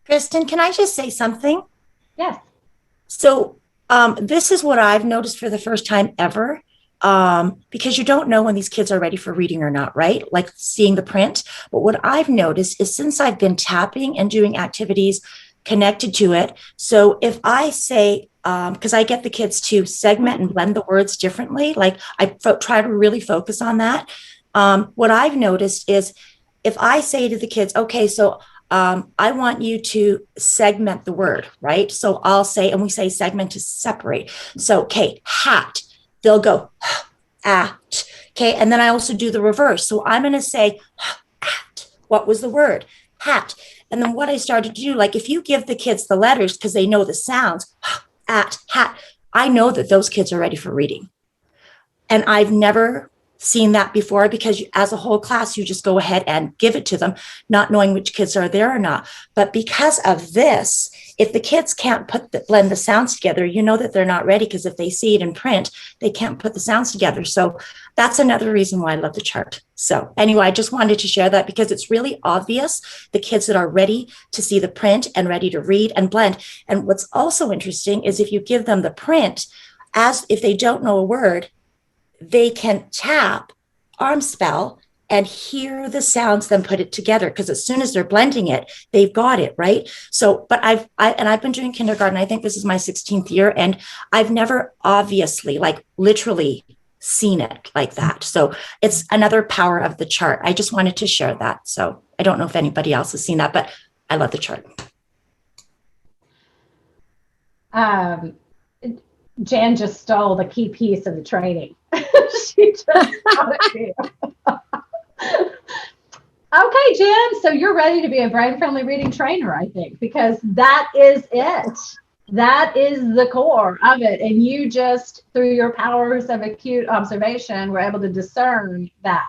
Kristen, can I just say something? Yes. So, this is what I've noticed for the first time ever. Because you don't know when these kids are ready for reading or not, right? Like seeing the print. But what I've noticed is since I've been tapping and doing activities connected to it. So if I say, because I get the kids to segment and blend the words differently, like try to really focus on that. What I've noticed is if I say to the kids, okay, so I want you to segment the word, right? So I'll say, and we say segment to separate. So, okay, hat, they'll go, at. Okay, and then I also do the reverse. So I'm going to say, at. What was the word? Hat. And then what I started to do, like if you give the kids the letters because they know the sounds, at, hat, I know that those kids are ready for reading. And I've never seen that before because as a whole class, you just go ahead and give it to them, not knowing which kids are there or not. But because of this, if the kids can't blend the sounds together, you know that they're not ready because if they see it in print, they can't put the sounds together. So that's another reason why I love the chart. So anyway, I just wanted to share that because it's really obvious the kids that are ready to see the print and ready to read and blend. And what's also interesting is if you give them the print, as if they don't know a word, they can tap arm spell and hear the sounds, then put it together. Because as soon as they're blending it, they've got it right. So, but I've been doing kindergarten. I think this is my 16th year, and I've never obviously, like literally, seen it like that. So it's another power of the chart. I just wanted to share that. So I don't know if anybody else has seen that, but I love the chart. Um, Jan just stole the key piece of the training. She just brought it to you. Okay, Jan, so you're ready to be a brain friendly reading trainer, I think, because that is it. That is the core of it. And you just, through your powers of acute observation, were able to discern that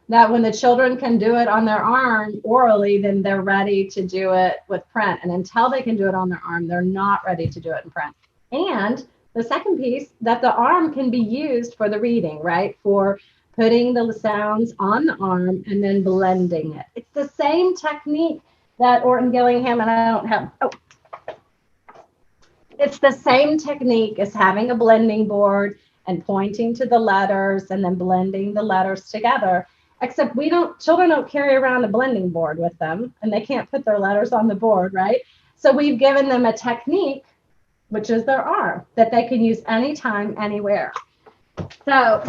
when the children can do it on their arm orally, then they're ready to do it with print. And until they can do it on their arm, they're not ready to do it in print. And the second piece, that the arm can be used for the reading, right? For putting the sounds on the arm and then blending it. It's the same technique that Orton Gillingham, and I don't have, oh, it's the same technique as having a blending board and pointing to the letters and then blending the letters together. Except children don't carry around a blending board with them and they can't put their letters on the board, right? So we've given them a technique, which is their arm, that they can use anytime, anywhere. So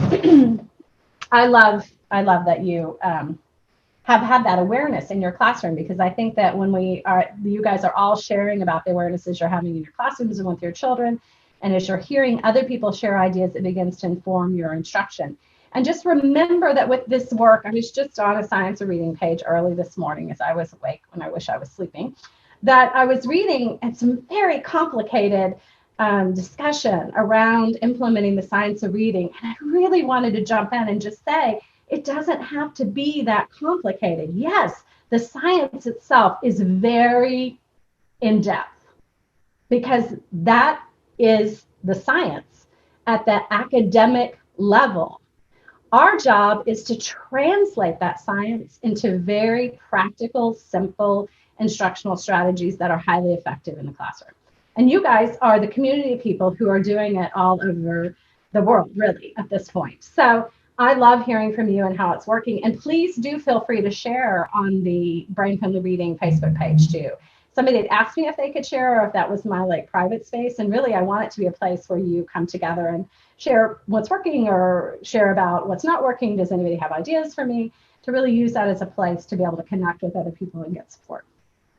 I love that you have had that awareness in your classroom, because I think that when you guys are all sharing about the awarenesses you're having in your classrooms and with your children, and as you're hearing other people share ideas, it begins to inform your instruction. And just remember that with this work, I was just on a science of reading page early this morning as I was awake when I wish I was sleeping, that I was reading and some very complicated discussion around implementing the science of reading. And I really wanted to jump in and just say, it doesn't have to be that complicated. Yes, the science itself is very in depth because that is the science at the academic level. Our job is to translate that science into very practical, simple instructional strategies that are highly effective in the classroom. And you guys are the community of people who are doing it all over the world, really, at this point. So I love hearing from you and how it's working. And please do feel free to share on the Brain Friendly Reading Facebook page too. Somebody had asked me if they could share or if that was my private space. And really, I want it to be a place where you come together and share what's working or share about what's not working. Does anybody have ideas for me? To really use that as a place to be able to connect with other people and get support.